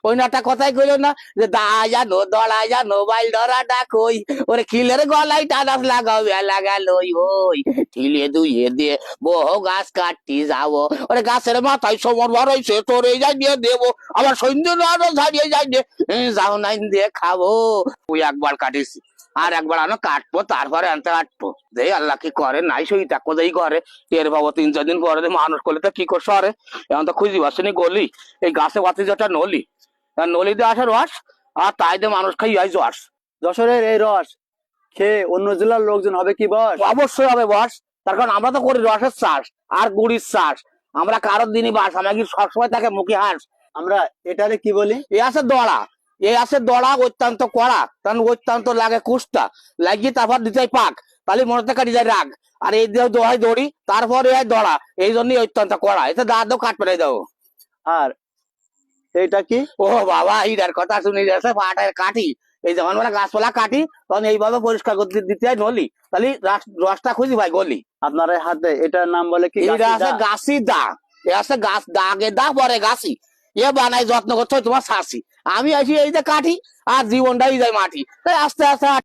ওই না একটা কথাই কইল না যে দা জানো দড়া জানো বাইল ধরাটা কই ওরে খিলের গলায় টানাস লাগাও বেলা গেল ওই ঠিলে দুইয়ে দিয়ে বহু গাছ কাটতি যাবো ওরে গাছের মাথায় সমর ভর হইছে তোর এই যাই দিয়ে দেবো আবার সৈন্য আরো ঝাড়িয়ে যাই দিয়ে যাও নাই দিয়ে খাবো ওই একবার কাটিছি আর একবার আনো কাটবো তারপরে আনতে কাটবো যে আল্লাহ কি করে নাই সই তাকো যেই করে টের পাবো 3-4 দিন পরে মানুষ করলে তো কি করছে আরে এখন তো খুঁজি পাচ্ছি গলি এই গাছে বাতি যেটা নলি নলিতে আসে রস আর তাই দিয়ে মানুষ খাই আই রস যশোরের এই রস খেয়ে অন্য জেলার লোকজন হবে কি বস? অবশ্যই হবে বস তার কারণ আমরা তো করি রসের চাষ আর গুড়ির চাষ আমরা কারোর দিনই বাস আমরা কি সবসময় তাকে মুখে হাস আমরা এটারে কি বলি? এ আছে দড়া এ আছে দড়া অত্যন্ত কড়া কারণ অত্যন্ত লাগে কুষ্টা লাগিয়ে তারপর দিতে হয় পাক তাহলে মনে থেকে কাটি যায় রাগ আর এই দিয়ে দোহাই দড়ি তারপরে দড়া এই জন্যই অত্যন্ত কড়া এতে দাঁত কাট পেরে দাও আর এইটা কি? ও বাবা এইটার কথা শুনে যাচ্ছে পাটায় কাটি এই যখন আমরা গাছপালা কাটি তখন এইভাবে পরিষ্কার করতে দিতে হয় নলি তাহলে রসটা খুঁজি ভাই গলি আপনার এই হাতে এটার নাম বলে কি? এটা আছে গাছি দা এ আছে গাছ দাগে দা পরে গাছি এ বানাই যত্ন করতে হয় তোমার শাসি আমি আসি এই যে কাটি আর জীবনটাই যায় মাটি তাই আস্তে আস্তে